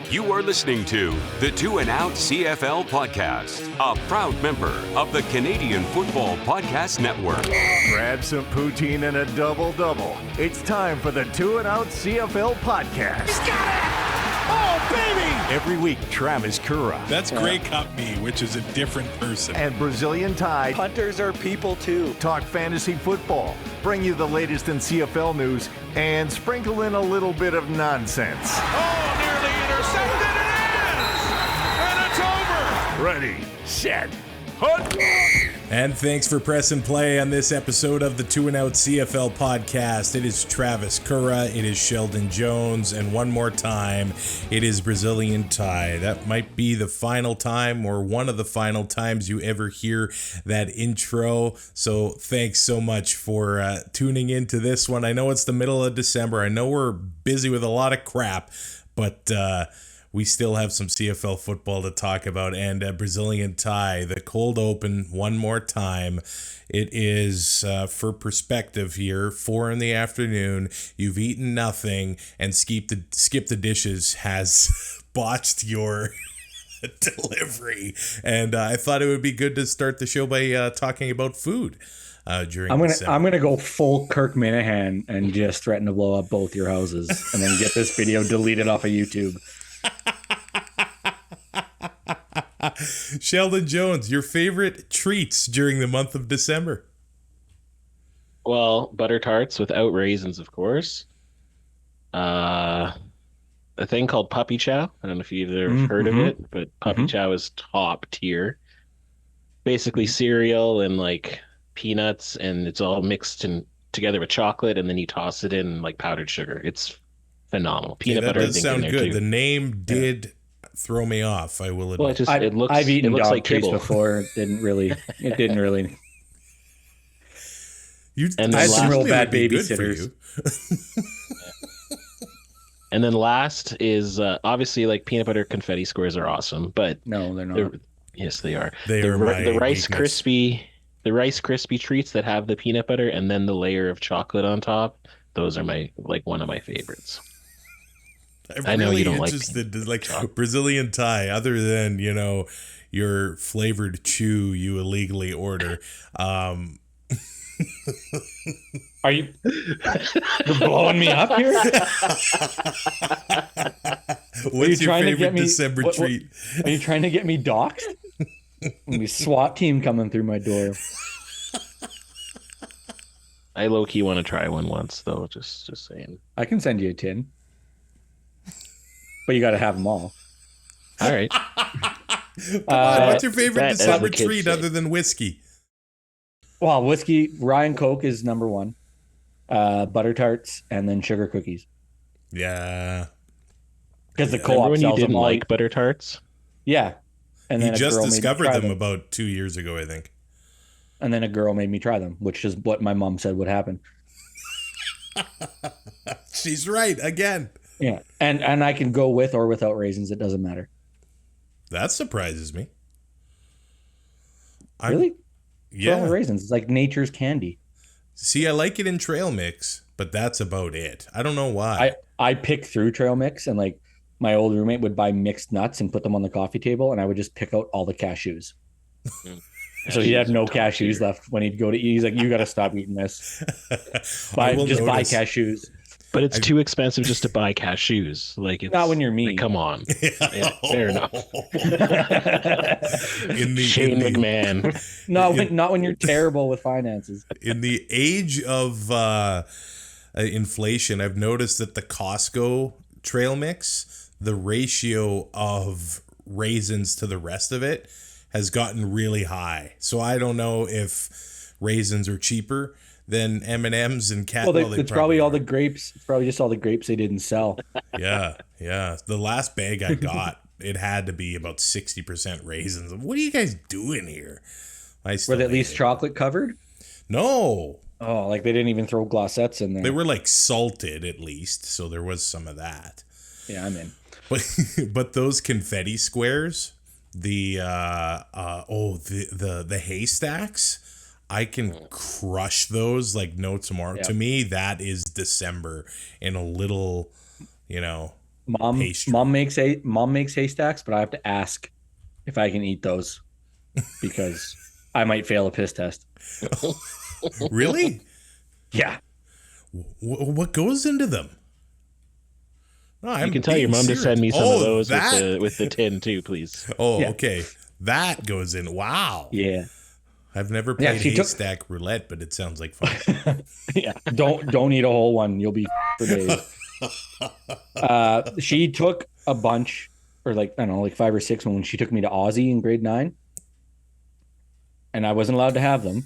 You are listening to the Two and Out CFL podcast, a proud member of the Canadian Football Podcast Network. Grab some poutine and a double-double. It's time for the Two and Out CFL podcast. He's got it! Oh, baby! Every week, Travis Currah. That's Grey Cup me, which is a different person. And Brazilian Tie. Hunters are people too. Talk fantasy football, bring you the latest in CFL news, and sprinkle in a little bit of nonsense. Oh, nearly intercepted! It is! And it's over! Ready, set, hunt! And thanks for pressing play on this episode of the Two and Out CFL podcast. It is Travis Currah, it is Sheldon Jones, and one more time, it is Brazilian Tie. That might be the final time or one of the final times you ever hear that intro. So thanks so much for tuning into this one. I know it's the middle of December. I know we're busy with a lot of crap, but we still have some CFL football to talk about, and Brazilian Tie, the cold open one more time. It is, for perspective here, 4 p.m. You've eaten nothing, and Skip the Dishes has botched your delivery. And I thought it would be good to start the show by talking about food. I'm gonna go full Kirk Minahan and just threaten to blow up both your houses, and then get this video deleted off of YouTube. Sheldon Jones, your favorite treats during the month of December? Well, butter tarts without raisins, of course. A thing called puppy chow. I don't know if you've ever heard of it, but puppy chow is top tier. Basically cereal and like peanuts, and it's all mixed together with chocolate, and then you toss it in like powdered sugar. It's phenomenal. Peanut butter. That does sound good. Too. The name did throw me off, I will admit. Well, I've eaten dog like treats before. It didn't really. And I had some real bad babysitters. And then last is obviously like peanut butter confetti squares are awesome, but no, they're not. Yes, they are. The Rice Krispie treats that have the peanut butter and then the layer of chocolate on top. Those are one of my favorites. I know you don't like Brazilian Tie, other than, your flavored chew you illegally order. Are you you're blowing me up here? What's your favorite December treat? Are you trying to get me doxxed? Be SWAT team coming through my door. I low-key want to try one once, though. Just saying. I can send you a tin. But you got to have them all. All right. What's your favorite December treat other than whiskey? Well, whiskey, rye and Coke is number one. Butter tarts, and then sugar cookies. Yeah. Because the co-op when you sells didn't them like butter tarts? Yeah. And then you just discovered them about 2 years ago, I think. And then a girl made me try them, which is what my mom said would happen. She's right again. Yeah, and I can go with or without raisins. It doesn't matter. That surprises me. Really? Yeah. With raisins. It's like nature's candy. See, I like it in trail mix, but that's about it. I don't know why. I pick through trail mix, and like my old roommate would buy mixed nuts and put them on the coffee table, and I would just pick out all the cashews. So he'd have no cashews left when he'd go to eat. He's like, you got to stop eating this. Buy cashews. But it's too expensive just to buy cashews. Like, it's not when you're me. Like, come on. Yeah, fair enough. Shane McMahon. Not when you're terrible with finances. In the age of inflation, I've noticed that the Costco trail mix, the ratio of raisins to the rest of it has gotten really high. So I don't know if raisins are cheaper than M&Ms and cat. Well, it's probably all the grapes. It's probably just all the grapes they didn't sell. Yeah. The last bag I got, it had to be about 60% raisins. What are you guys doing here? Were they at least chocolate covered? No. Oh, like they didn't even throw glossettes in there. They were like salted at least, so there was some of that. Yeah, I'm in. But those confetti squares, the haystacks, I can crush those like no tomorrow. Yep. To me, that is December in a little, pastry. Mom makes haystacks, but I have to ask if I can eat those because I might fail a piss test. Really? Yeah. What goes into them? No, you can tell your mom serious. to send me some of those that... with the tin too, please. Oh, yeah. Okay. That goes in. Wow. Yeah. I've never played Haystack Roulette, but it sounds like fun. Yeah. Don't eat a whole one. You'll be for days. She took a bunch, or like, I don't know, like 5 or 6 when she took me to Aussie in grade 9. And I wasn't allowed to have them.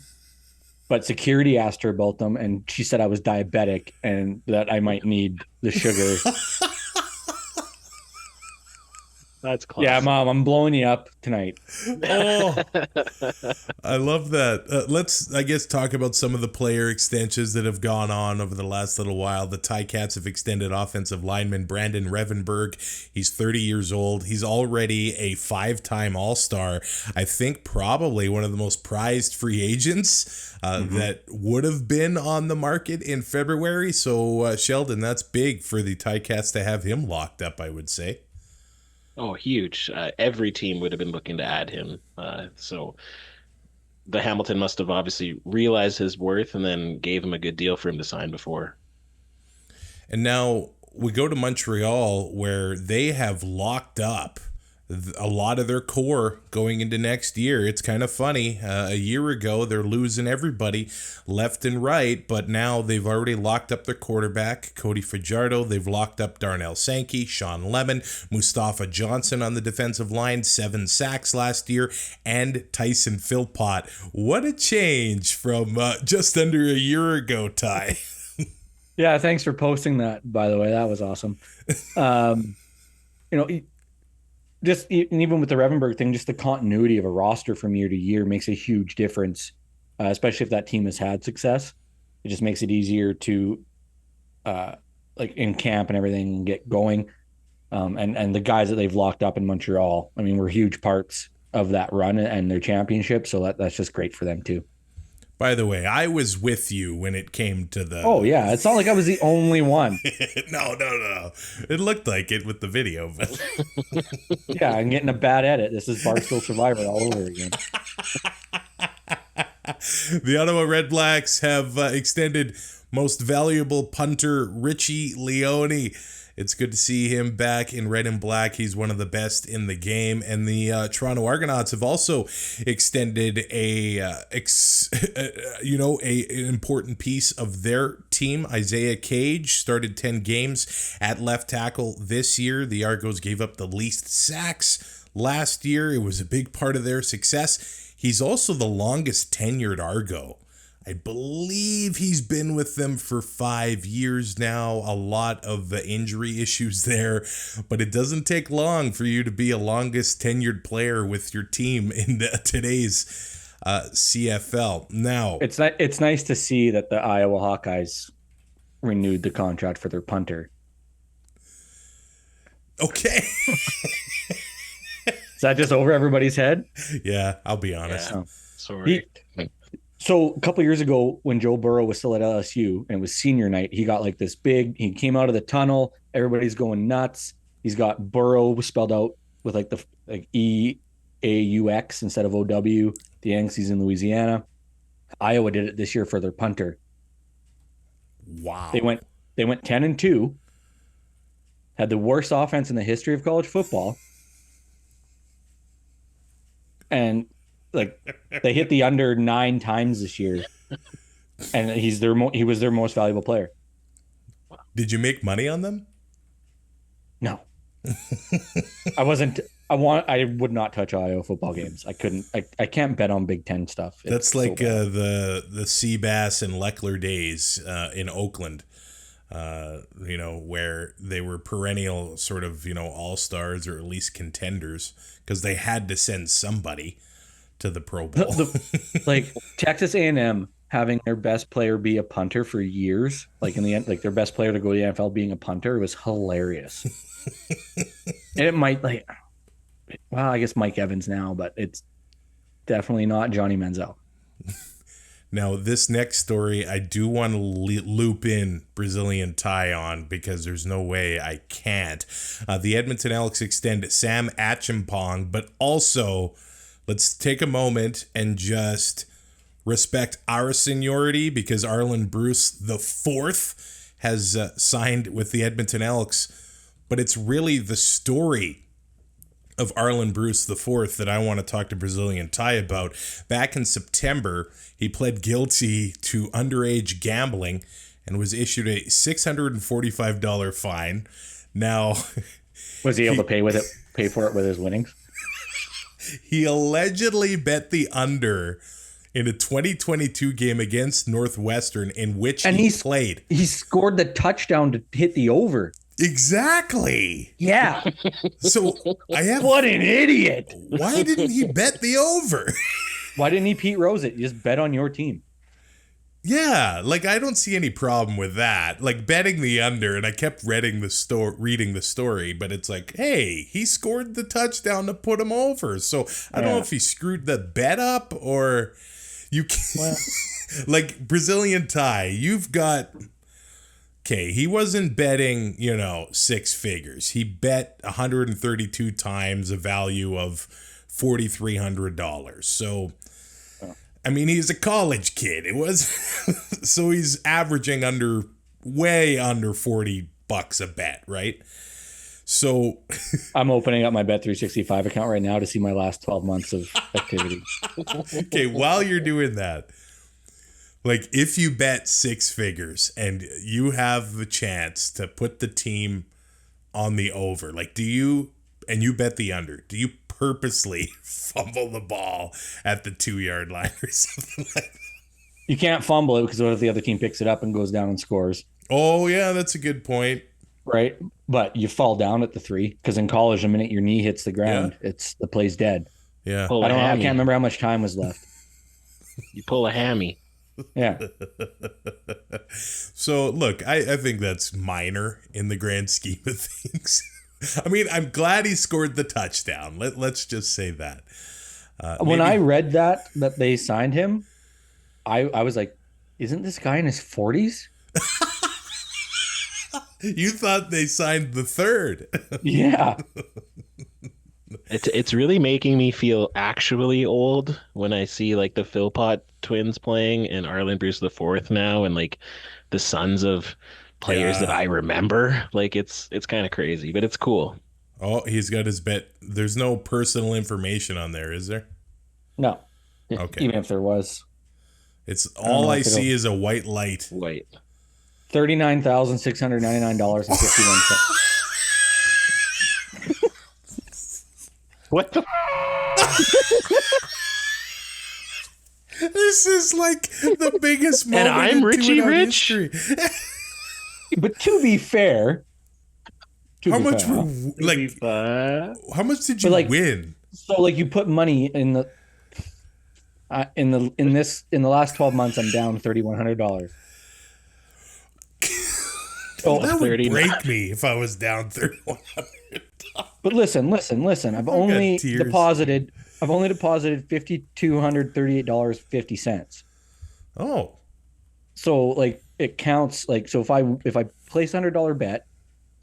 But security asked her about them, and she said I was diabetic and that I might need the sugar. That's classic. Yeah, Mom, I'm blowing you up tonight. Oh, I love that. Let's, I guess, talk about some of the player extensions that have gone on over the last little while. The Ticats have extended offensive lineman Brandon Revenberg. He's 30 years old. He's already a 5-time All-Star. I think probably one of the most prized free agents that would have been on the market in February. So, Sheldon, that's big for the Ticats to have him locked up, I would say. Oh, huge. Every team would have been looking to add him. So the Hamilton must have obviously realized his worth and then gave him a good deal for him to sign before. And now we go to Montreal, where they have locked up a lot of their core going into next year. It's kind of funny. A year ago, they're losing everybody left and right, but now they've already locked up their quarterback, Cody Fajardo. They've locked up Darnell Sankey, Sean Lemon, Mustafa Johnson on the defensive line, 7 sacks last year, and Tyson Philpott. What a change from just under a year ago, Ty. Yeah, thanks for posting that, by the way. That was awesome. Just even with the Revenberg thing, just the continuity of a roster from year to year makes a huge difference, especially if that team has had success. It just makes it easier to, like in camp and everything, get going. And the guys that they've locked up in Montreal, I mean, were huge parts of that run and their championship. So that's just great for them too. By the way, I was with you when it came to the... Oh, yeah. It's not like I was the only one. No. It looked like it with the video, but... Yeah, I'm getting a bad edit. This is Barstool Survivor all over again. The Ottawa Redblacks have extended most valuable punter Richie Leone. It's good to see him back in red and black. He's one of the best in the game. And the Toronto Argonauts have also extended an important piece of their team. Isaiah Cage started 10 games at left tackle this year. The Argos gave up the least sacks last year. It was a big part of their success. He's also the longest tenured Argo. I believe he's been with them for 5 years now. A lot of injury issues there, but it doesn't take long for you to be a longest tenured player with your team in today's CFL. Now, it's nice to see that the Iowa Hawkeyes renewed the contract for their punter. Okay. Is that just over everybody's head? Yeah, I'll be honest. Yeah. Sorry. So a couple years ago, when Joe Burrow was still at LSU and it was senior night, he got like this big, he came out of the tunnel. Everybody's going nuts. He's got Burrow spelled out with like the E-A-U-X instead of O-W. The Yanks, he's in Louisiana. Iowa did it this year for their punter. Wow. They went 10-2, had the worst offense in the history of college football. And like they hit the under 9 times this year, and he was their most valuable player. Did you make money on them? No, I would not touch Iowa football games. I couldn't. I can't bet on Big Ten stuff. That's like the Seabass and Leckler days in Oakland. Where they were perennial sort of, all-stars or at least contenders because they had to send somebody to the Pro Bowl. Like Texas A&M having their best player be a punter for years, like in the end, like their best player to go to the NFL being a punter was hilarious. And it might I guess Mike Evans now, but it's definitely not Johnny Manziel. Now, this next story, I do want to loop in Brazilian tie on because there's no way I can't. The Edmonton Elks extend Sam Achimpong, but also let's take a moment and just respect our seniority because Arland Bruce the fourth has signed with the Edmonton Elks, but it's really the story of Arland Bruce IV that I want to talk to Brazilian Ty about. Back in September, he pled guilty to underage gambling and was issued a $645 fine. Now, was he able to pay for it with his winnings? He allegedly bet the under in a 2022 game against Northwestern in which he played. He scored the touchdown to hit the over. Exactly. Yeah. So what an idiot. Why didn't he bet the over? Why didn't he Pete Rose it? You just bet on your team. Yeah, like I don't see any problem with that. Like betting the under, and I kept reading the story, but it's like, hey, he scored the touchdown to put him over. So I don't know if he screwed the bet up or you can't. Like Brazilian Ty, you've got. Okay, he wasn't betting, six figures. He bet 132 times a value of $4,300. So, I mean, he's a college kid. So he's averaging way under $40 a bet, right? So I'm opening up my Bet365 account right now to see my last 12 months of activity. Okay, while you're doing that, like if you bet six figures and you have the chance to put the team on the over, like you bet the under, do you purposely fumble the ball at the 2-yard line or something like that? You can't fumble it because what if the other team picks it up and goes down and scores? Oh yeah, that's a good point. Right, but you fall down at the 3 because in college, the minute your knee hits the ground, the play's dead. Yeah, I can't remember how much time was left. You pull a hammy. Yeah. So look, I think that's minor in the grand scheme of things. I mean, I'm glad he scored the touchdown. Let's just say that. When I read that they signed him, I was like, isn't this guy in his 40s? You thought they signed the third. Yeah. It's really making me feel actually old when I see like the Philpott twins playing and Arland Bruce the fourth now and like the sons of players that I remember. Like it's kind of crazy, but it's cool. Oh, he's got his bet. There's no personal information on there, is there? No. Okay. Even if there was. It's all I see is a white light. White. $39,699.51. What the? This is like the biggest moment. And I'm Richie Rich. But to be fair, how much did you win? So like you put money in the last 12 months, I'm down $3,100. That would break me if I was down $3,100. But listen. I've only deposited $5,238.50. Oh. So like it counts like so if I place $100 bet,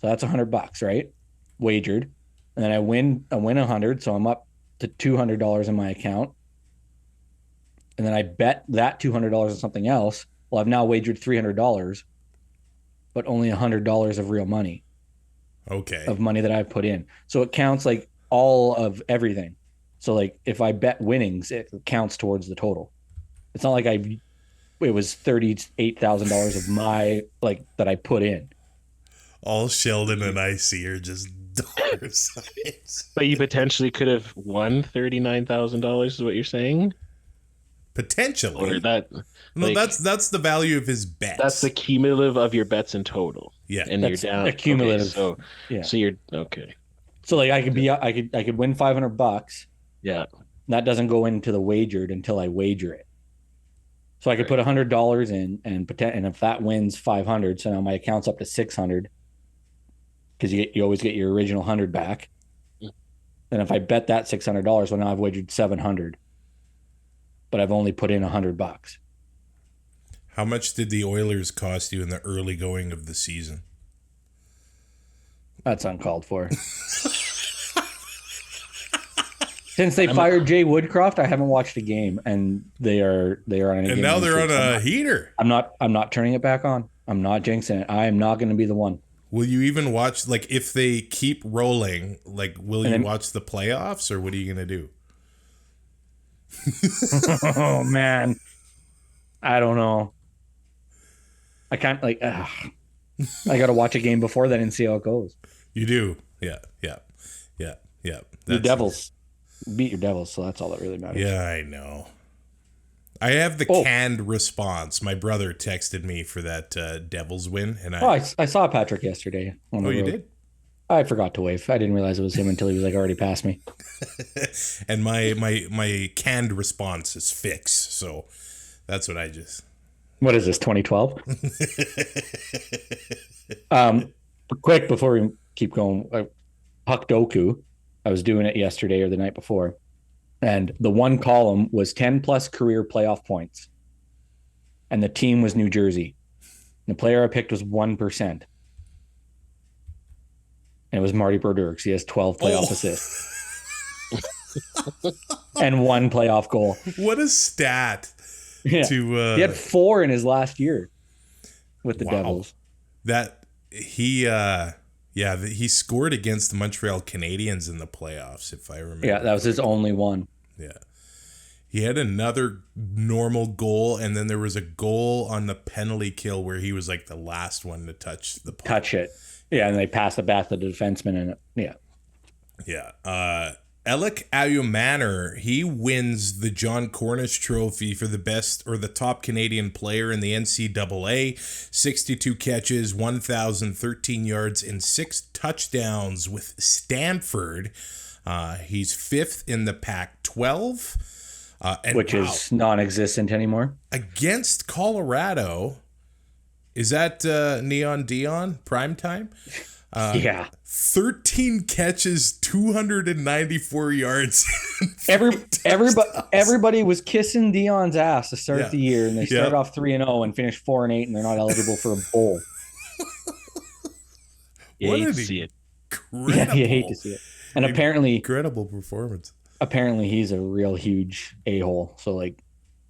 so that's $100, right? Wagered. And then I win 100, so I'm up to $200 in my account. And then I bet that $200 on something else. Well, I've now wagered $300, but only $100 of real money. Okay. Of money that I've put in. So it counts like all of everything. So like if I bet winnings, it counts towards the total. It's not like it was $38,000 of my that I put in. All Sheldon and I see are just dollar signs. But you potentially could have won $39,000 is what you're saying? Potentially. Or that that's the value of his bets. That's the cumulative of your bets in total. Yeah. And that's you're down. A cumulative. Okay, so you're okay. So like I could win $500. Yeah. That doesn't go into the wagered until I wager it. So I could put $100 in and if that wins 500, so now my account's up to 600 because you always get your original 100 back. And if I bet that $600, well now I've wagered 700, but I've only put in $100. How much did the Oilers cost you in the early going of the season? That's uncalled for. Since they fired Jay Woodcroft, I haven't watched a game, and they are on a game. And now they're on a heater. I'm not turning it back on. I'm not jinxing it. I am not going to be the one. Will you even watch, like, if they keep rolling, like, will you watch the playoffs, or what are you going to do? Oh, man. I don't know. I can't, like, I got to watch a game before then and see how it goes. You do. Yeah. The Devils. Beat your Devils, so that's all that really matters. Yeah, I know. I have the canned response. My brother texted me for that Devils win, and I saw Patrick yesterday. On the road. You did? I forgot to wave. I didn't realize it was him until he was like already past me. And my canned response is fix. So that's what I just. What is this? 2012. Quick before we keep going, Puck Doku. I was doing it yesterday or the night before. And the one column was 10 plus career playoff points. And the team was New Jersey. And the player I picked was 1%. And it was Marty Brodeur because he has 12 playoff assists. And 1 playoff goal. What a stat. Yeah. He had 4 in his last year with the Devils. That he scored against the Montreal Canadiens in the playoffs, if I remember. Yeah, that was his only one. Yeah. He had another normal goal, and then there was a goal on the penalty kill where he was like the last one to touch the puck. Touch it. Yeah, and they passed it back to the defenseman, and Yeah. Alec Ayumanor, he wins the Jon Cornish Trophy for the best or the top Canadian player in the NCAA. 62 catches, 1,013 yards, and 6 touchdowns with Stanford. He's 5th in the Pac-12. Which is non-existent anymore. Against Colorado, is that Neon Dion primetime? Yeah. 13 catches, 294 yards. Everybody was kissing Dion's ass to start the year, and they started off 3-0 and finished 4-8, and they're not eligible for a bowl. You hate to see it. Yeah, you hate to see it. And apparently, incredible performance. Apparently, he's a real huge a-hole. So, like,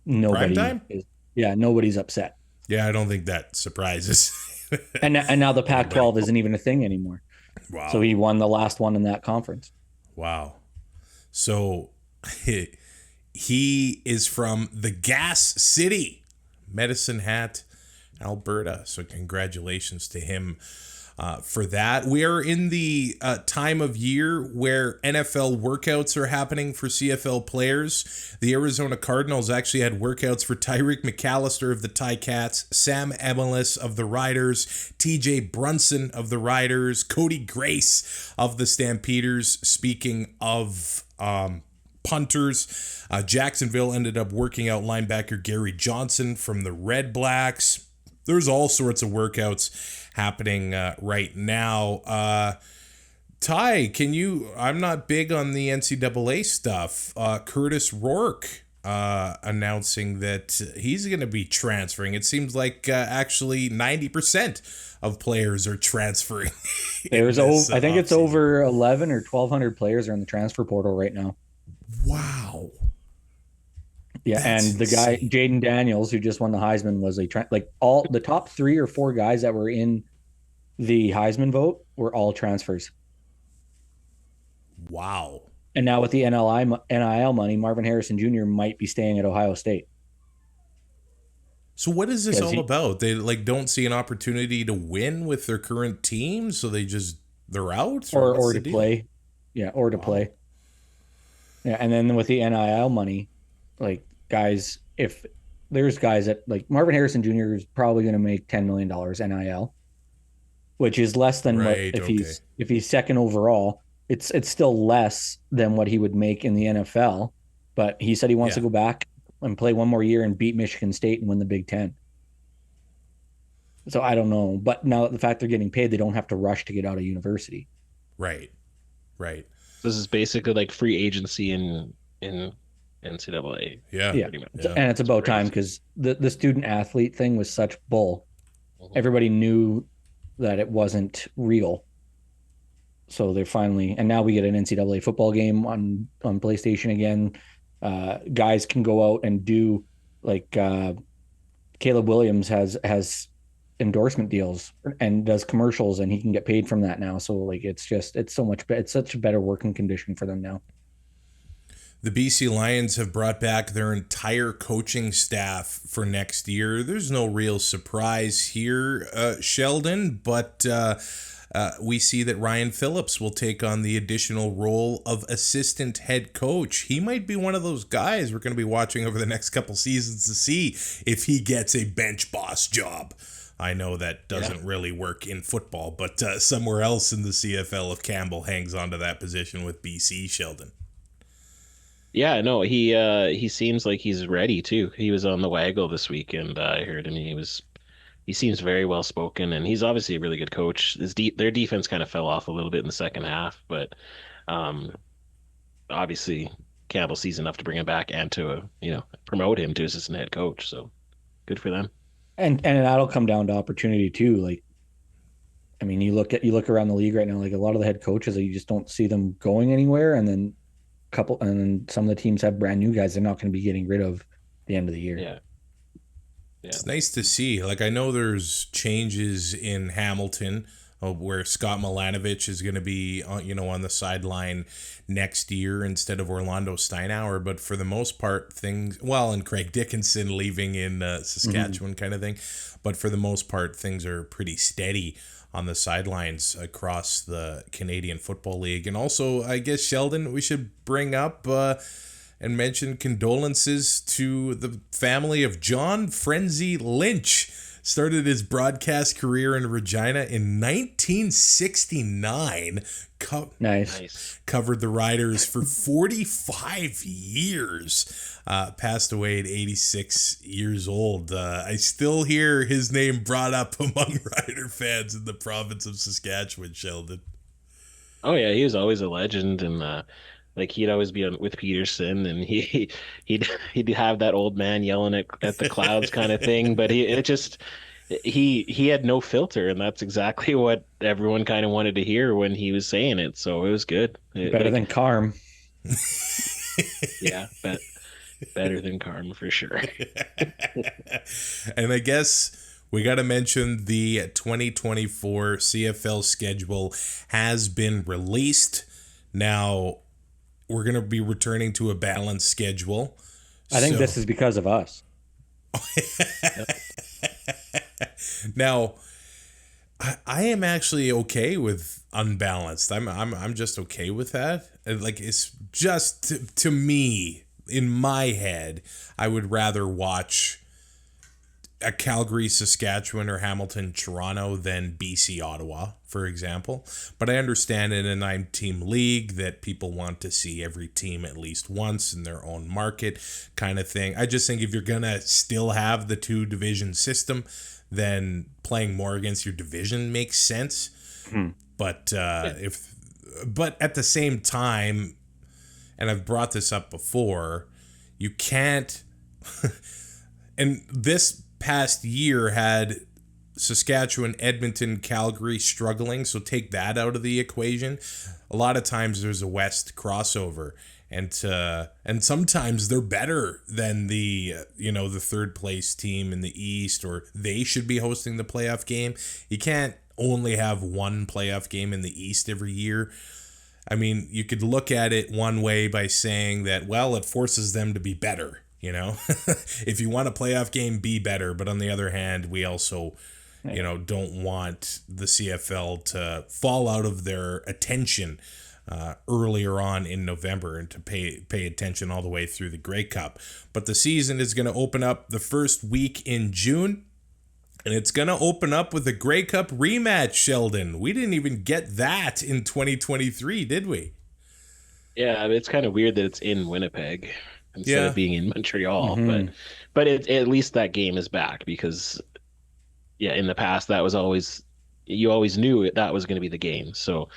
nobody's upset. Yeah, I don't think that surprises. And now the Pac-12 isn't even a thing anymore. Wow. So he won the last one in that conference. Wow. So he is from the Gas City, Medicine Hat, Alberta. So congratulations to him for that. We are in the time of year where NFL workouts are happening for CFL players. The Arizona Cardinals actually had workouts for Tyreek McAllister of the Ticats, Sam Emelis of the Riders, TJ Brunson of the Riders, Cody Grace of the Stampeders. Speaking of punters, Jacksonville ended up working out linebacker Gary Johnson from the Red Blacks. There's all sorts of workouts happening right now. Ty, I'm not big on the NCAA stuff. Curtis Rourke announcing that he's going to be transferring. It seems like actually 90% of players are transferring. I think it's over 11 or 1,200 players are in the transfer portal right now. Wow. Yeah, that's and the guy Jaden Daniels, who just won the Heisman, was all the top 3 or 4 guys that were in the Heisman vote were all transfers. Wow! And now with the NIL money, Marvin Harrison Jr. might be staying at Ohio State. So what is this all about? They don't see an opportunity to win with their current team, so they're out, or to play. Yeah, or to play. Yeah, and then with the NIL money, guys, if there's guys that Marvin Harrison Jr. is probably going to make $10 million NIL, which is less than if he's second overall. It's still less than what he would make in the NFL, but he said he wants to go back and play one more year and beat Michigan State and win the Big Ten. So I don't know, but now the fact they're getting paid, they don't have to rush to get out of university. Right. This is basically like free agency in NCAA. Yeah. Yeah. And it's about time, because the student athlete thing was such bull. Everybody knew that it wasn't real. So they're finally, and now we get an NCAA football game on PlayStation again. Guys can go out and do, like, Caleb Williams has endorsement deals and does commercials, and he can get paid from that now. So like, it's such a better working condition for them now. The BC Lions have brought back their entire coaching staff for next year. There's no real surprise here, Sheldon, but we see that Ryan Phillips will take on the additional role of assistant head coach. He might be one of those guys we're going to be watching over the next couple seasons to see if he gets a bench boss job. I know that doesn't really work in football, but somewhere else in the CFL, if Campbell hangs on to that position with BC, Sheldon. Yeah, no, he seems like he's ready too. He was on the Waggle this week, and I heard him. He seems very well spoken, and he's obviously a really good coach. Their defense kind of fell off a little bit in the second half, but obviously Campbell sees enough to bring him back and to promote him to assistant head coach. So good for them. And that'll come down to opportunity too. Like, I mean, you look around the league right now, like a lot of the head coaches, you just don't see them going anywhere, and then some of the teams have brand new guys they're not going to be getting rid of at the end of the year. Yeah. It's nice to see. Like, I know there's changes in Hamilton where Scott Milanovich is going to be on the sideline next year instead of Orlando Steinauer, but for the most part and Craig Dickinson leaving in Saskatchewan kind of thing, but for the most part things are pretty steady on the sidelines across the Canadian Football League. And also, I guess, Sheldon, we should bring up and mention condolences to the family of John Frenzy Lynch. Started his broadcast career in Regina in 1969. Nice. Covered the Riders for 45 years. Passed away at 86 years old. I still hear his name brought up among Rider fans in the province of Saskatchewan, Sheldon. Oh yeah, he was always a legend, and like he'd always be with Peterson, and he'd have that old man yelling at the clouds kind of thing. But he had no filter, and that's exactly what everyone kind of wanted to hear when he was saying it. So it was good. Better than Carm. Yeah, better than Carm for sure. And I guess we got to mention the 2024 CFL schedule has been released. Now, we're going to be returning to a balanced schedule. I think this is because of us. Now, I am actually okay with unbalanced. I'm just okay with that. Like, it's just to me, in my head, I would rather watch a Calgary, Saskatchewan, or Hamilton, Toronto than BC, Ottawa, for example. But I understand in a 9-team league that people want to see every team at least once in their own market kind of thing. I just think if you're going to still have the 2-division system, then playing more against your division makes sense. But but at the same time, and I've brought this up before, you can't and this past year had Saskatchewan, Edmonton, Calgary struggling, so take that out of the equation. A lot of times there's a West crossover, and sometimes they're better than the the third place team in the East, or they should be hosting the playoff game. You can't only have one playoff game in the East every year. I mean, you could look at it one way by saying that, well, it forces them to be better. If you want a playoff game, be better. But on the other hand, we also, don't want the CFL to fall out of their attention earlier on in November and to pay attention all the way through the Grey Cup. But the season is going to open up the first week in June, and it's going to open up with a Grey Cup rematch, Sheldon. We didn't even get that in 2023, did we? Yeah, it's kind of weird that it's in Winnipeg instead of being in Montreal. But at least that game is back, because in the past that was always, you always knew that was going to be the game. So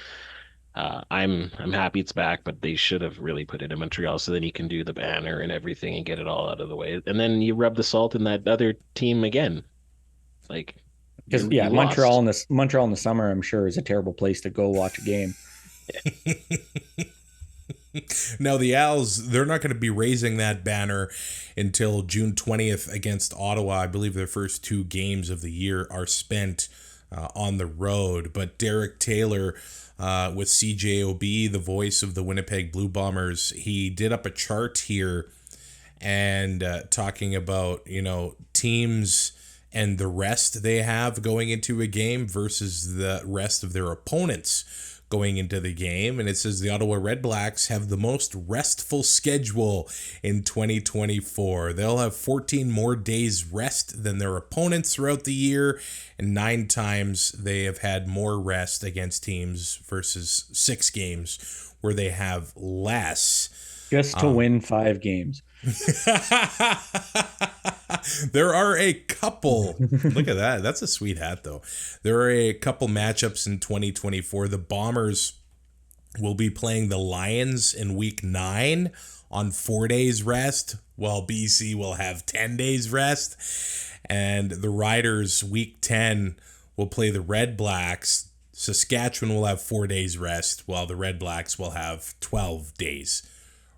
I'm happy it's back, but they should have really put it in Montreal so then you can do the banner and everything and get it all out of the way. And then you rub the salt in that other team again. Like, Because you Montreal lost. in the summer, I'm sure, is a terrible place to go watch a game. Now, the Als, they're not going to be raising that banner until June 20th against Ottawa. I believe their first 2 games of the year are spent on the road. But Derek Taylor with CJOB, the voice of the Winnipeg Blue Bombers, he did up a chart here and talking about, teams and the rest they have going into a game versus the rest of their opponents going into the game. And it says the Ottawa Redblacks have the most restful schedule in 2024. They'll have 14 more days rest than their opponents throughout the year, and 9 times they have had more rest against teams versus 6 games where they have less. Just to win 5 games. There are a couple. Look at that. That's a sweet hat, though. There are a couple matchups in 2024. The Bombers will be playing the Lions in week 9 on 4 days rest, while BC will have 10 days rest. And the Riders, week 10, will play the Red Blacks. Saskatchewan will have 4 days rest, while the Red Blacks will have 12 days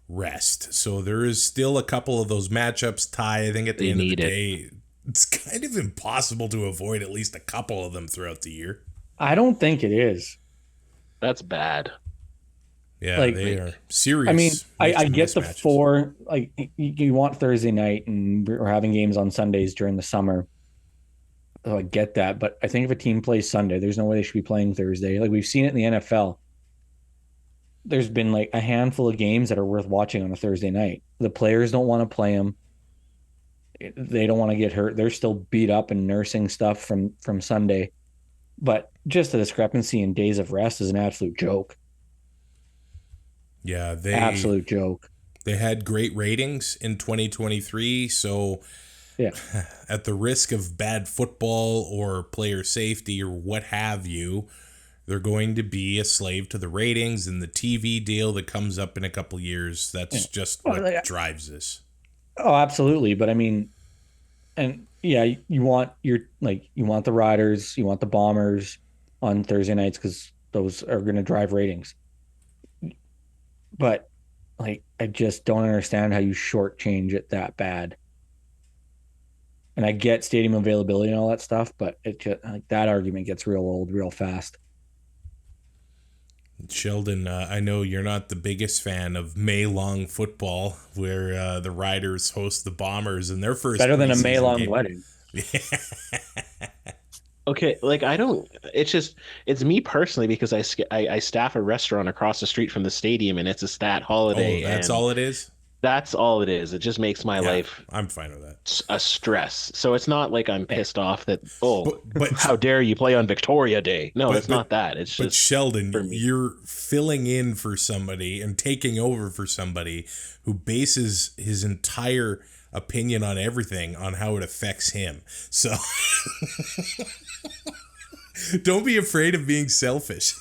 rest. So there is still a couple of those matchups. Ty, I think at the end of the day, it's kind of impossible to avoid at least a couple of them throughout the year. I don't think it is. That's bad. Yeah, they are serious. I mean, I get the 4, like, you want Thursday night and we're having games on Sundays during the summer. Oh, I get that. But I think if a team plays Sunday, there's no way they should be playing Thursday. Like, we've seen it in the NFL. There's been like a handful of games that are worth watching on a Thursday night. The players don't want to play them. They don't want to get hurt. They're still beat up and nursing stuff from Sunday. But just the discrepancy in days of rest is an absolute joke. Yeah, absolute joke. They had great ratings in 2023, so yeah, at the risk of bad football or player safety or what have you, they're going to be a slave to the ratings and the TV deal that comes up in a couple years. That's just what drives this. Oh, absolutely. But I mean, and yeah, you want the Riders, you want the Bombers on Thursday nights because those are going to drive ratings. But like, I just don't understand how you shortchange it that bad. And I get stadium availability and all that stuff, but it just, like, that argument gets real old real fast. Sheldon, I know you're not the biggest fan of May-long football, where the Riders host the Bombers in their first better than a May-long wedding. Okay, like, it's me personally because I staff a restaurant across the street from the stadium and it's a stat holiday. Oh, that's all it is? That's all it is. It just makes my life I'm fine with that. A stress. So it's not like I'm pissed off that, but how dare you play on Victoria Day? No, it's not that. It's just Sheldon, you're filling in for somebody and taking over for somebody who bases his entire opinion on everything on how it affects him. So don't be afraid of being selfish.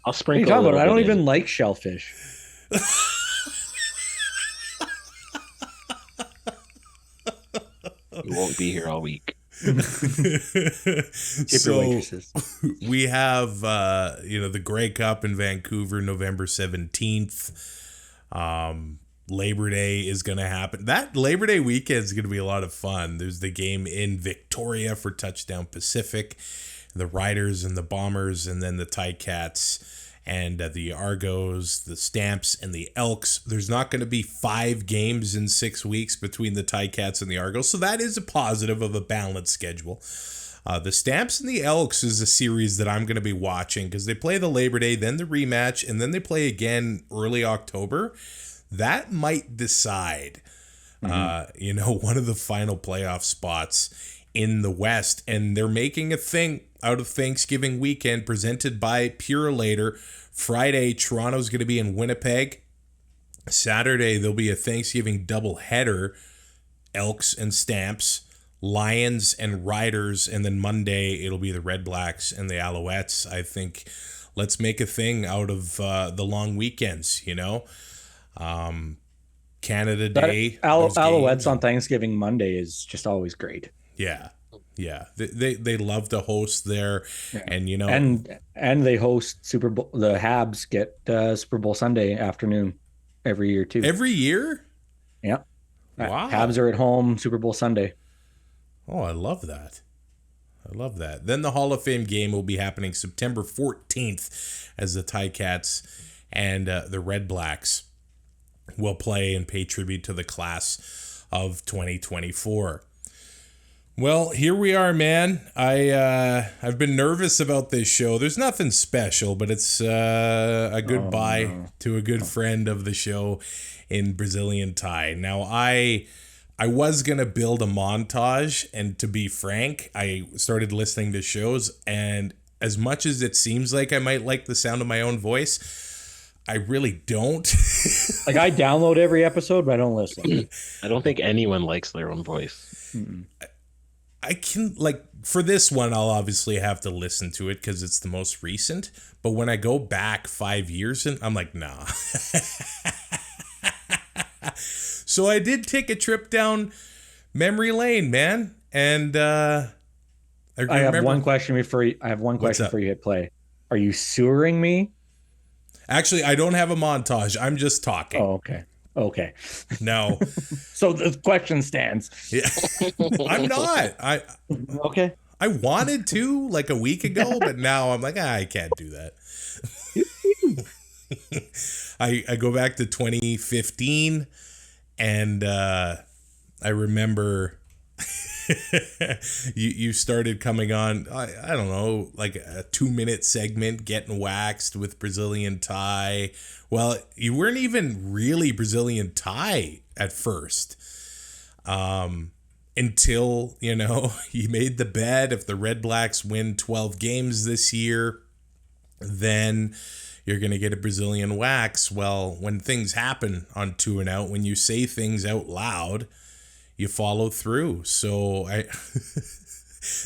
I'll sprinkle. What are you talking about? I don't even like shellfish. You won't be here all week. So we have the Grey Cup in Vancouver, November 17th. Labor Day is going to happen. That Labor Day weekend is going to be a lot of fun. There's the game in Victoria for Touchdown Pacific, the Riders and the Bombers, and then the Ticats and the Argos, the Stamps, and the Elks. There's not going to be 5 games in 6 weeks between the Ticats and the Argos, so that is a positive of a balanced schedule. The Stamps and the Elks is a series that I'm going to be watching because they play the Labor Day, then the rematch, and then they play again early October. That might decide, one of the final playoff spots in the West. And they're making a thing out of Thanksgiving weekend presented by Purolator. Friday, Toronto's going to be in Winnipeg. Saturday, there'll be a Thanksgiving doubleheader, Elks and Stamps, Lions and Riders. And then Monday, it'll be the Red Blacks and the Alouettes. I think let's make a thing out of the long weekends, you know. Canada Day. Alouettes on Thanksgiving Monday is just always great. Yeah. Yeah. They love to host there. Yeah. And, you know. And they host Super Bowl. The Habs get Super Bowl Sunday afternoon every year, too. Every year? Yeah. Wow. Habs are at home Super Bowl Sunday. Oh, I love that. I love that. Then the Hall of Fame game will be happening September 14th as the Ticats and the Red Blacks will play and pay tribute to the class of 2024. Well, here we are, man. I've been nervous about this show. There's nothing special, but it's a goodbye to a good friend of the show in Brazilian Tie. Now, I was going to build a montage, and to be frank, I started listening to shows, and as much as it seems like I might like the sound of my own voice, I really don't. Like, I download every episode, but I don't listen. I don't think anyone likes their own voice. I can, like, for this one, I'll obviously have to listen to it because it's the most recent, but when I go back 5 years, I'm like, nah. So I did take a trip down memory lane, man, and I have one question before you hit play. Are you sewering me? Actually, I don't have a montage. I'm just talking. Oh, okay. No. So the question stands. Yeah. I'm not. Okay. I wanted to like a week ago, but now I'm like, I can't do that. I go back to 2015, and I remember you started coming on, I don't know, like a 2-minute segment, getting waxed with Brazilian Tie. Well, you weren't even really Brazilian Tie at first, until, you know, you made the bet if the Red Blacks win 12 games this year, then you're going to get a Brazilian wax. Well, when things happen on 2 and Out, when you say things out loud, you follow through. So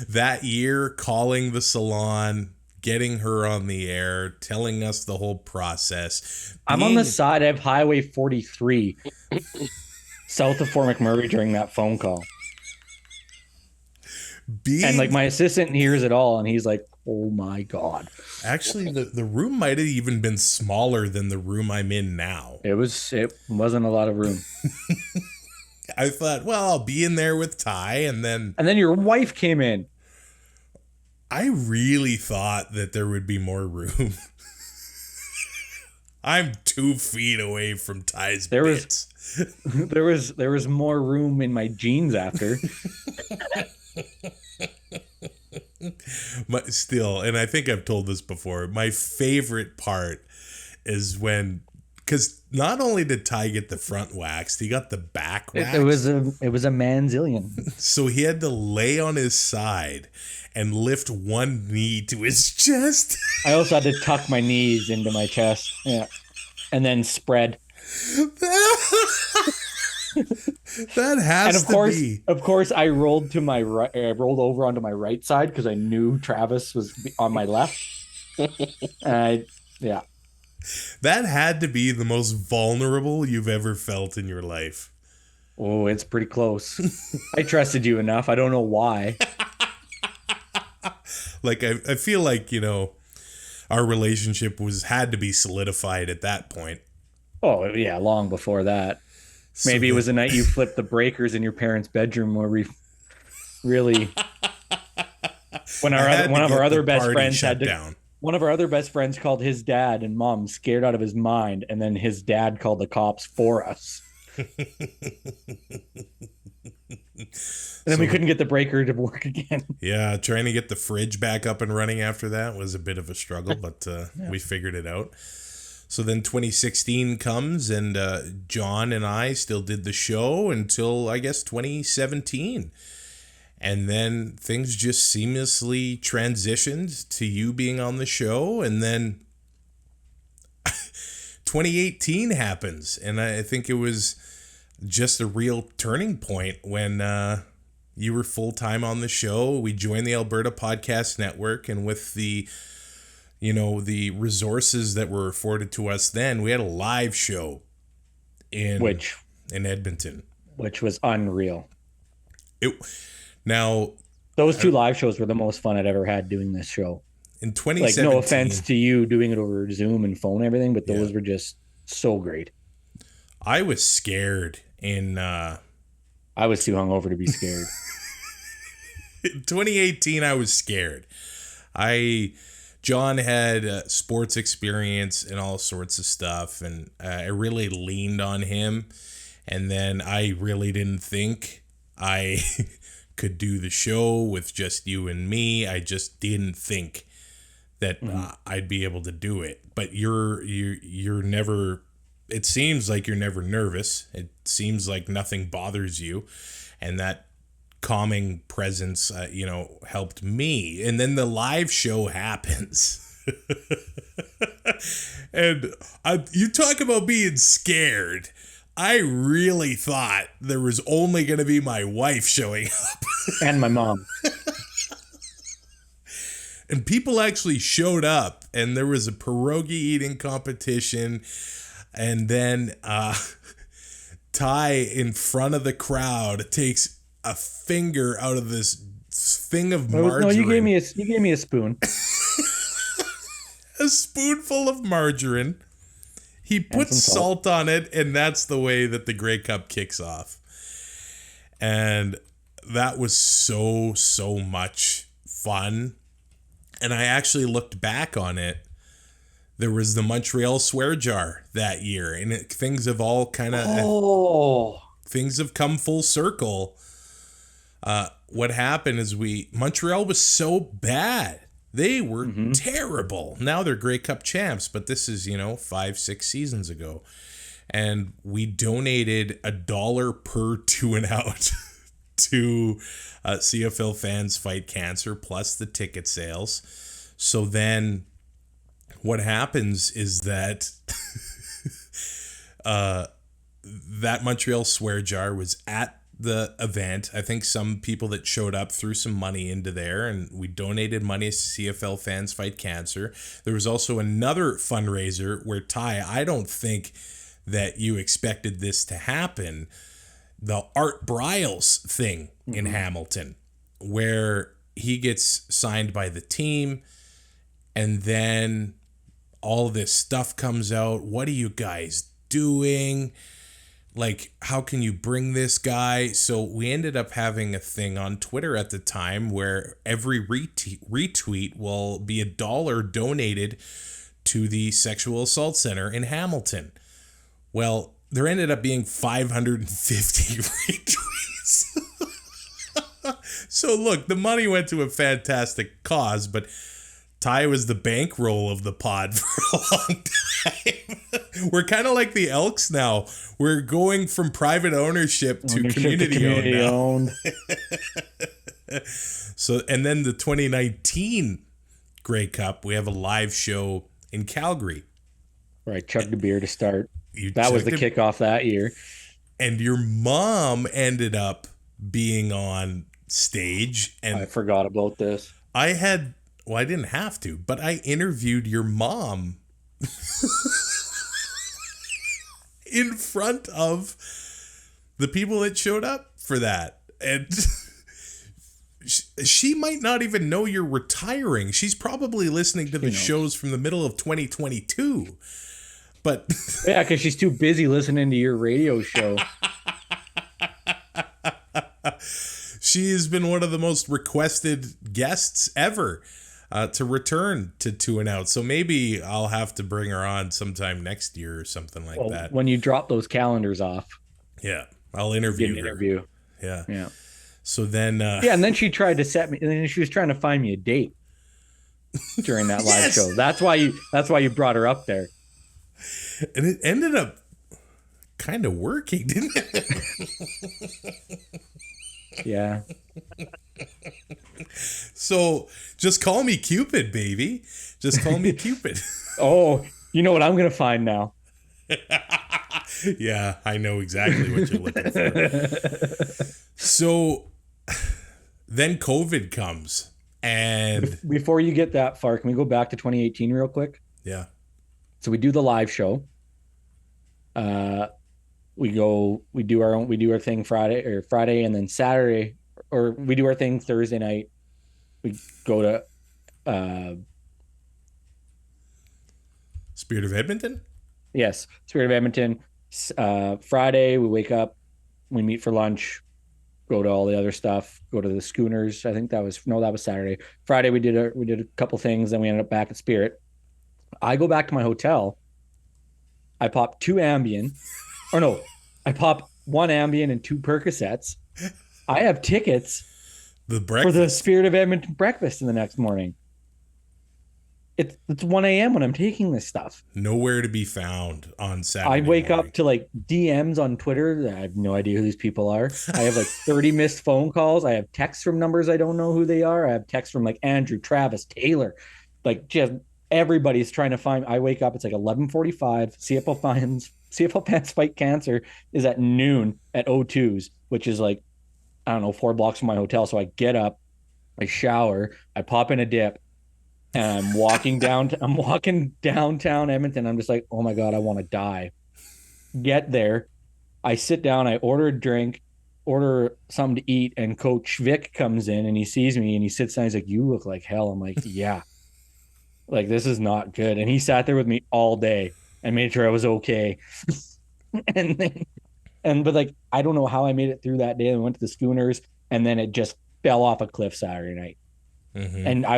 that year, calling the salon, getting her on the air, telling us the whole process. I'm on the side of Highway 43, south of Fort McMurray during that phone call. And like my assistant hears it all, and he's like, oh my God. Actually, the room might have even been smaller than the room I'm in now. It wasn't a lot of room. I thought, well, I'll be in there with Ty, and then your wife came in. I really thought that there would be more room. I'm 2 feet away from Ty's bits. There was more room in my jeans after. But still, and I think I've told this before, my favorite part is when, because not only did Ty get the front waxed, he got the back waxed. It was a manzillion. So he had to lay on his side and lift one knee to his chest. I also had to tuck my knees into my chest. Yeah. And then spread. That has to be. Of course, I rolled to my right. I rolled over onto my right side because I knew Travis was on my left. Yeah. That had to be the most vulnerable you've ever felt in your life. Oh, it's pretty close. I trusted you enough. I don't know why. Like, I feel like, you know, our relationship had to be solidified at that point. Oh, yeah, long before that. Maybe it was the night you flipped the breakers in your parents' bedroom where we really... One of our other best friends called his dad, and Mom scared out of his mind, and then his dad called the cops for us. And then we couldn't get the breaker to work again. Yeah, trying to get the fridge back up and running after that was a bit of a struggle, but we figured it out. So then 2016 comes, and John and I still did the show until, I guess, 2017. And then things just seamlessly transitioned to you being on the show. And then 2018 happens. And I think it was just a real turning point when you were full-time on the show. We joined the Alberta Podcast Network. And with the the resources that were afforded to us then, we had a live show in Edmonton, which was unreal. Those two live shows were the most fun I'd ever had doing this show. In 2017, like, no offense to you doing it over Zoom and phone and everything, but those were just so great. I was scared I was too hungover to be scared. In 2018, I was scared. John had sports experience and all sorts of stuff, and I really leaned on him. And then I really didn't think I could do the show with just you and me. I just didn't think that I'd be able to do it. But you're never. It seems like you're never nervous. It seems like nothing bothers you, and that calming presence, helped me. And then the live show happens. And you talk about being scared. I really thought there was only going to be my wife showing up. And my mom. And people actually showed up, and there was a pierogi eating competition. And then Ty, in front of the crowd, takes a finger out of this thing of margarine. No, you gave me a spoon. A spoonful of margarine. He puts salt on it, and that's the way that the Grey Cup kicks off. And that was so much fun. And I actually looked back on it. There was the Montreal swear jar that year, and things have all kind of things have come full circle. What happened is Montreal was so bad. They were terrible. Now they're Grey Cup champs, but this is, 5-6 seasons ago. And we donated $1 per 2 and out to CFL Fans Fight Cancer, plus the ticket sales. So then what happens is that that Montreal swear jar was at the event. I think some people that showed up threw some money into there, and we donated money to CFL Fans Fight Cancer. There was also another fundraiser where I don't think that you expected this to happen. The Art Briles thing in Hamilton, where he gets signed by the team, and then all this stuff comes out. What are you guys doing? Like, how can you bring this guy? So we ended up having a thing on Twitter at the time where every retweet will be $1 donated to the Sexual Assault Center in Hamilton. Well, there ended up being 550 retweets. So look, the money went to a fantastic cause, but Ty was the bankroll of the pod for a long time. We're kind of like the Elks now. We're going from private ownership to community owned. So, and then the 2019 Grey Cup, we have a live show in Calgary. Where I chugged a beer to start. That was the kickoff that year. And your mom ended up being on stage. And I forgot about this. I didn't have to, but I interviewed your mom in front of the people that showed up for that. And she might not even know you're retiring. She's probably listening to the shows from the middle of 2022. But yeah, because she's too busy listening to your radio show. She has been one of the most requested guests ever to return to 2 and Out. So maybe I'll have to bring her on sometime next year or something like that. When you drop those calendars off. Yeah, I'll interview her. Yeah. So then... and then she tried to set me... And then she was trying to find me a date during that live show. That's why you brought her up there. And it ended up kind of working, didn't it? Yeah. So just call me Cupid, baby. Just call me Cupid. Oh, you know what I'm going to find now. Yeah, I know exactly what you're looking for. So then COVID comes, And before you get that far, can we go back to 2018 real quick? yeah. So we do the live show. We do our thing Friday, and then Saturday, or we do our thing Thursday night. We go to Spirit of Edmonton? yes, Spirit of Edmonton. Friday we wake up, we meet for lunch, go to all the other stuff, go to the Schooners. I think that was Saturday. Friday we did a couple things, then we ended up back at Spirit. I go back to my hotel. I pop 2 Ambien, or no, I pop 1 Ambien and 2 Percocets. I have tickets for the Spirit of Edmonton breakfast in the next morning. It's 1 a.m. when I'm taking this stuff. Nowhere to be found on Saturday. I wake morning. up to like DMs on Twitter. I have no idea who these people are. I have like 30 missed phone calls. I have texts from numbers I don't know who they are. I have texts from like Andrew, Travis, Taylor, like just everybody's trying to find. I wake up. It's like 11:45. CFL fans fight cancer is at noon at O2's, which is like, I don't know, 4 blocks from my hotel. So I get up, I shower, I pop in a dip. And I'm walking downtown Edmonton. I'm just like, oh my God, I want to die. Get there. I sit down, I order a drink, order something to eat, and Coach Vic comes in and he sees me and he sits down. He's like, you look like hell. I'm like, yeah. Like, this is not good. And he sat there with me all day and made sure I was okay. But like, I don't know how I made it through that day. I went to the Schooners, and then it just fell off a cliff Saturday night. Mm-hmm. And I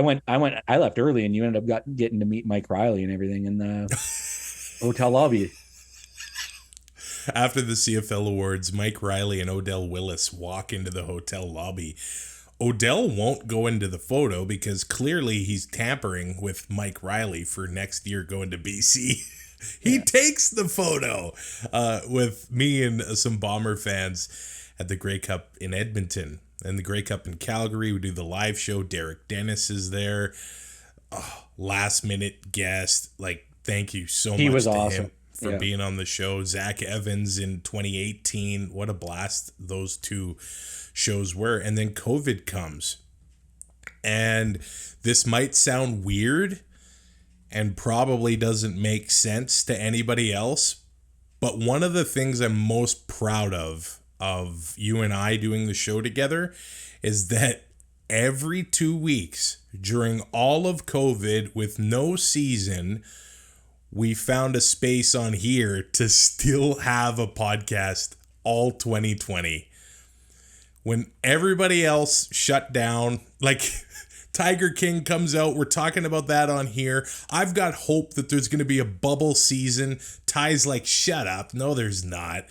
left early, and you ended up getting to meet Mike Riley and everything in the hotel lobby. After the CFL Awards, Mike Riley and Odell Willis walk into the hotel lobby. Odell won't go into the photo because clearly he's tampering with Mike Riley for next year going to BC. He takes the photo with me and some Bomber fans at the Grey Cup in Edmonton. And the Grey Cup in Calgary, we do the live show. Derek Dennis is there. Oh, last minute guest. Like, thank you so much was to awesome. him for being on the show. Zach Evans in 2018. What a blast those 2 shows were. And then COVID comes. And this might sound weird and probably doesn't make sense to anybody else. But one of the things I'm most proud of you and I doing the show together is that every 2 weeks during all of COVID with no season, we found a space on here to still have a podcast all 2020. When everybody else shut down, like Tiger King comes out, we're talking about that on here. I've got hope that there's going to be a bubble season. Ty's like, shut up. No, there's not.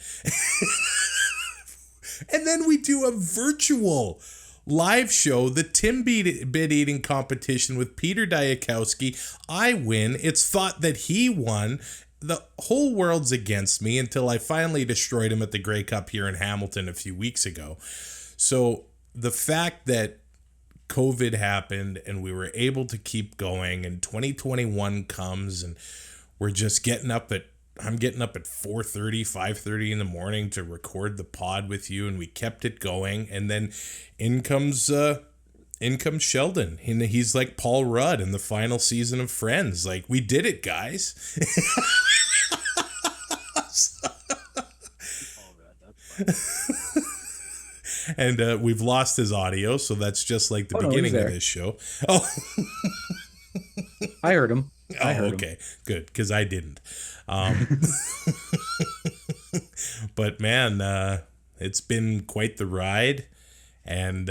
And then we do a virtual live show, the Timbit eating competition with Peter Diakowski. I win. It's thought that he won. The whole world's against me until I finally destroyed him at the Grey Cup here in Hamilton a few weeks ago. So the fact that COVID happened and we were able to keep going, and 2021 comes and we're just I'm getting up at 4:30, 5:30 in the morning to record the pod with you, and we kept it going. And then in comes Sheldon. And he's like Paul Rudd in the final season of Friends. Like, we did it, guys. And we've lost his audio, so that's just like the beginning of this show. Oh, I heard him. Okay, good, because I didn't. But man, it's been quite the ride. And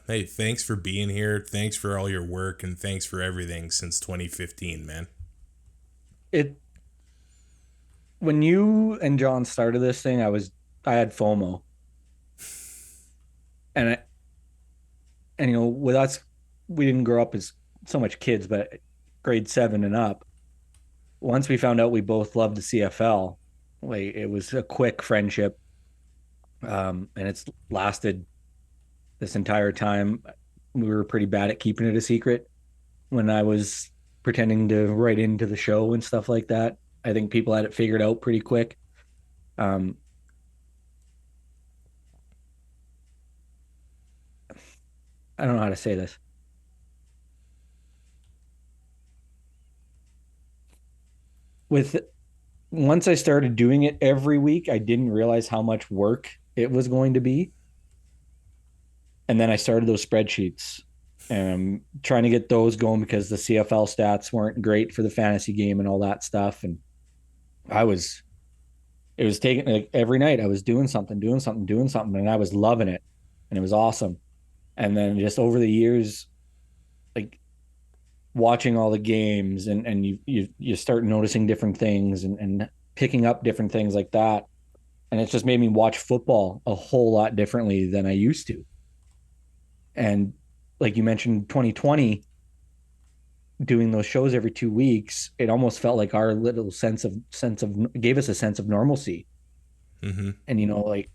hey, thanks for being here. Thanks for all your work, and thanks for everything since 2015, man. When you and John started this thing, I had FOMO. And you know, with us, we didn't grow up as so much kids, but grade 7 and up, once we found out we both loved the CFL, like, it was a quick friendship. And it's lasted this entire time. We were pretty bad at keeping it a secret when I was pretending to write into the show and stuff like that. I think people had it figured out pretty quick. I don't know how to say this. with once I started doing it every week, I didn't realize how much work it was going to be. And then I started those spreadsheets and trying to get those going because the CFL stats weren't great for the fantasy game and all that stuff. And it was taking like every night I was doing something, and I was loving it. And it was awesome. And then just over the years, like watching all the games and you start noticing different things and picking up different things like that. And it's just made me watch football a whole lot differently than I used to. And like you mentioned, 2020, doing those shows every 2 weeks, it almost felt like our little sense of gave us a sense of normalcy. Mm-hmm. And like,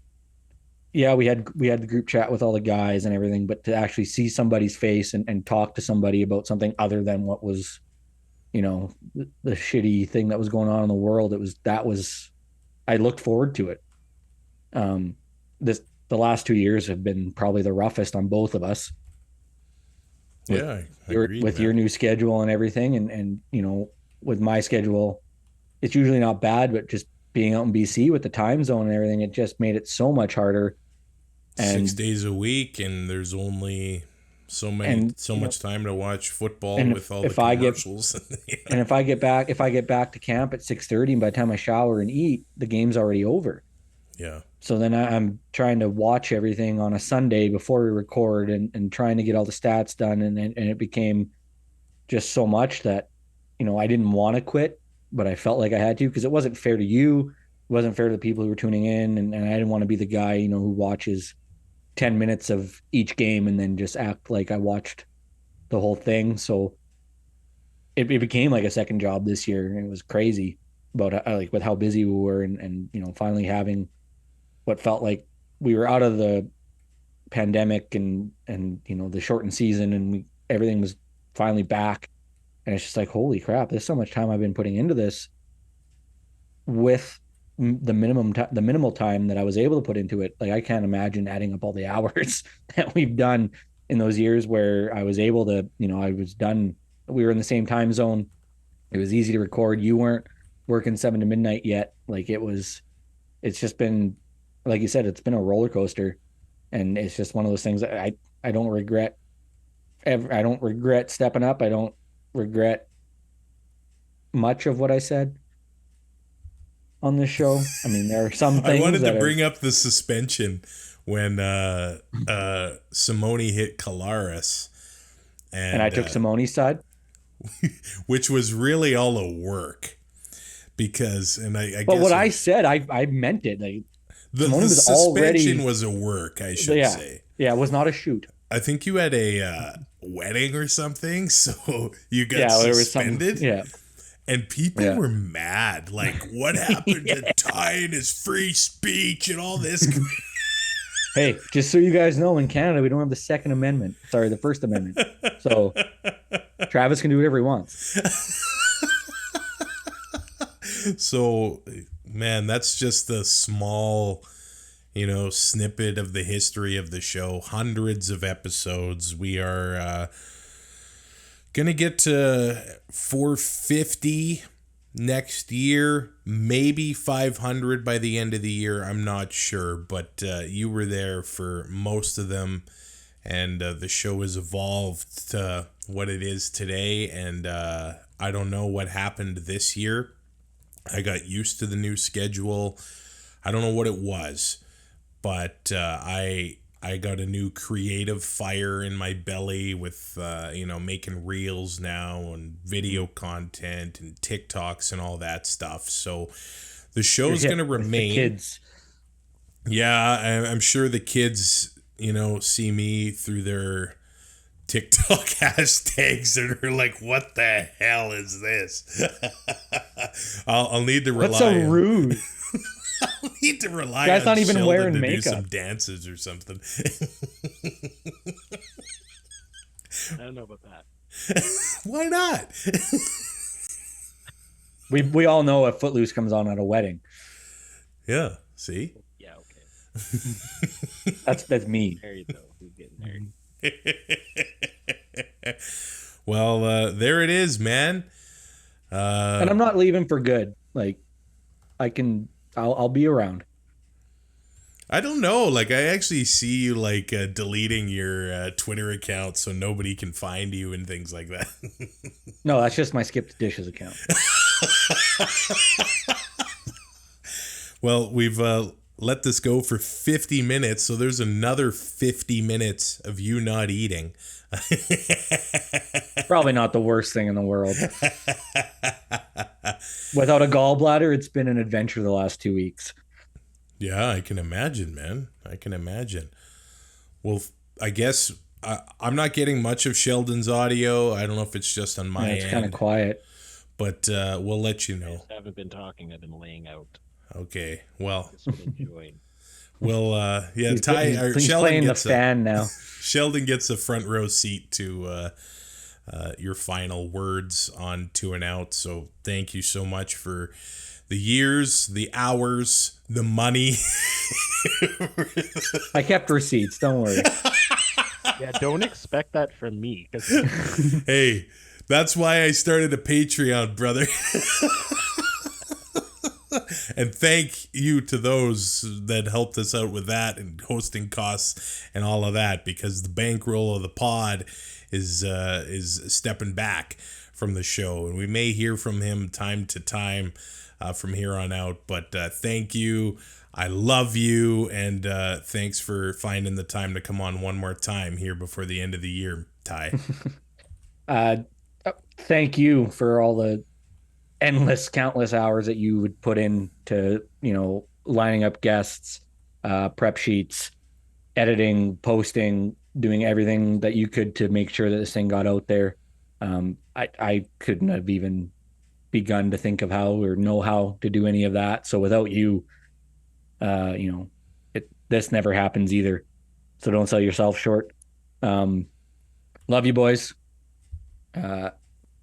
yeah, we had the group chat with all the guys and everything, but to actually see somebody's face and talk to somebody about something other than what was, the shitty thing that was going on in the world, I looked forward to it. The last 2 years have been probably the roughest on both of us. Yeah, I agree, with your new schedule and everything, and with my schedule, it's usually not bad, but just being out in BC with the time zone and everything, it just made it so much harder. And 6 days a week, and there's only so much time to watch football with all the commercials. And if I get back to camp at 6:30, and by the time I shower and eat, the game's already over. Yeah. So then I'm trying to watch everything on a Sunday before we record and trying to get all the stats done. And it became just so much that, I didn't want to quit, but I felt like I had to, because it wasn't fair to you. It wasn't fair to the people who were tuning in. And I didn't want to be the guy, who watches 10 minutes of each game and then just act like I watched the whole thing. So it became like a second job this year. And it was crazy about like with how busy we were and finally having what felt like we were out of the pandemic and the shortened season, and everything was finally back. And it's just like, holy crap, there's so much time I've been putting into this with the minimal time that I was able to put into it. Like, I can't imagine adding up all the hours that we've done in those years where I was able to, I was done. We were in the same time zone. It was easy to record. You weren't working 7 to midnight yet. Like, it's just been, like you said, it's been a roller coaster, and it's just one of those things that I don't regret. I don't regret stepping up. I don't regret much of what I said on this show. I mean, there are some things I wanted to bring up the suspension when Simone hit Colares, and I took Simone's side, which was really all a work, because I but guess what I said, I meant it. Like, the suspension was a work, I should say. Yeah, it was not a shoot. I think you had a wedding or something, so you got suspended. Yeah. And people were mad. Like, what happened to tying his free speech and all this? Hey, just so you guys know, in Canada, we don't have the Second Amendment. Sorry, the First Amendment. So Travis can do whatever he wants. So, man, that's just a small, snippet of the history of the show. Hundreds of episodes. We are gonna get to 450 next year, maybe 500 by the end of the year. I'm not sure, but you were there for most of them, and the show has evolved to what it is today. And I don't know what happened this year. I got used to the new schedule. I don't know what it was, but I got a new creative fire in my belly with, making reels now and video content and TikToks and all that stuff. So the show's going to remain. Kids. Yeah, I'm sure the kids, see me through their TikTok hashtags and are like, what the hell is this? I'll need to rely. That's so rude. I'll need to rely Guy's on not even Sheldon wearing to makeup. do some dances or something. I don't know about that. Why not? We all know if Footloose comes on at a wedding. Yeah. See? Yeah. Okay. That's me. Married though. Who's getting married? Well, there it is, man. And I'm not leaving for good. Like, I'll be around. I don't know. Like, I actually see you like deleting your Twitter account so nobody can find you and things like that. No, that's just my Skip the Dishes account. Well, we've let this go for 50 minutes, so there's another 50 minutes of you not eating. Probably not the worst thing in the world. Without a gallbladder, it's been an adventure the last 2 weeks. Yeah, I can imagine, man. I can imagine. Well, I guess I'm not getting much of Sheldon's audio. I don't know if it's just on my end. It's kind of quiet. But we'll let you know. I haven't been talking. I've been laying out. Okay, well. Enjoying. Well, yeah, He's Sheldon playing gets the fan now. Sheldon gets a front row seat to your final words on 2 and Out. So thank you so much for the years, the hours, the money. I kept receipts. Don't worry. Yeah, don't expect that from me. Hey, that's why I started a Patreon, brother. And thank you to those that helped us out with that and hosting costs and all of that, because the bankroll of the pod is stepping back from the show, and we may hear from him time to time from here on out. But thank you. I love you, and thanks for finding the time to come on one more time here before the end of the year, Ty. Thank you for all the countless hours that you would put into, lining up guests, prep sheets, editing, posting, doing everything that you could to make sure that this thing got out there. I couldn't have even begun to think of how or know how to do any of that. So without you, this never happens either. So don't sell yourself short. Love you, boys.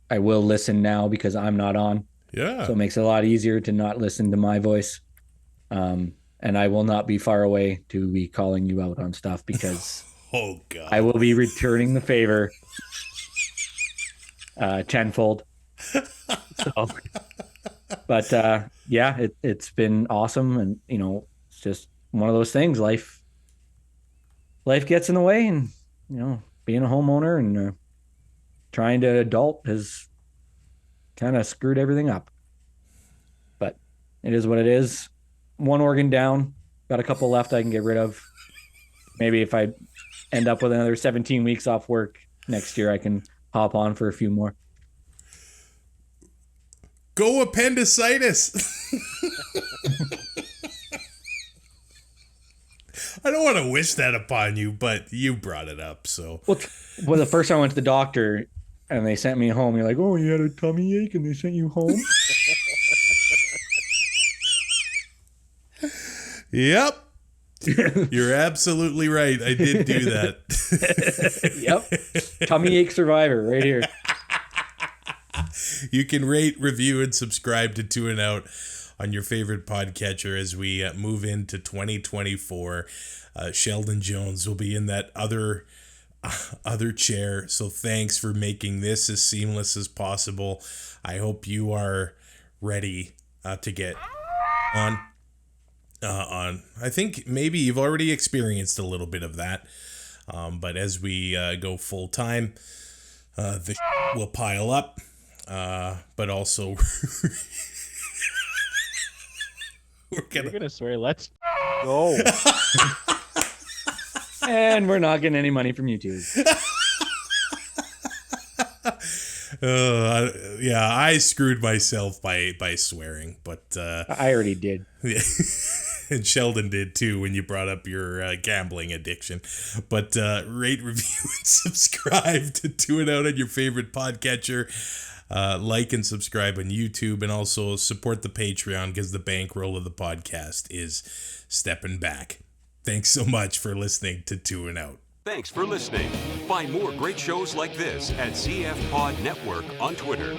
I will listen now because I'm not on. Yeah. So it makes it a lot easier to not listen to my voice. And I will not be far away to be calling you out on stuff because oh God, I will be returning the favor tenfold. So, but yeah, it's been awesome, and it's just one of those things. Life gets in the way, and being a homeowner and trying to adult has kind of screwed everything up. But it is what it is. One organ down, got a couple left I can get rid of. Maybe if I end up with another 17 weeks off work next year, I can hop on for a few more. Go appendicitis. I don't want to wish that upon you, but you brought it up, so. Well, the first time I went to the doctor and they sent me home, you're like, oh, you had a tummy ache and they sent you home? Yep. You're absolutely right. I did do that. Yep. Tummy ache survivor right here. You can rate, review, and subscribe to 2 and Out on your favorite podcatcher as we move into 2024. Sheldon Jones will be in that other chair. So thanks for making this as seamless as possible. I hope you are ready to get on. I think maybe you've already experienced a little bit of that. But as we go full time, the will pile up. But also You're gonna swear, let's go. And we're not getting any money from YouTube. Yeah, I screwed myself by swearing, but I already did. Yeah. And Sheldon did too when you brought up your gambling addiction. But rate, review, and subscribe to 2 and Out on your favorite podcatcher. Like and subscribe on YouTube, and also support the Patreon because the bankroll of the podcast is stepping back. Thanks so much for listening to 2 and Out. Thanks for listening. Find more great shows like this at CF Pod Network on Twitter.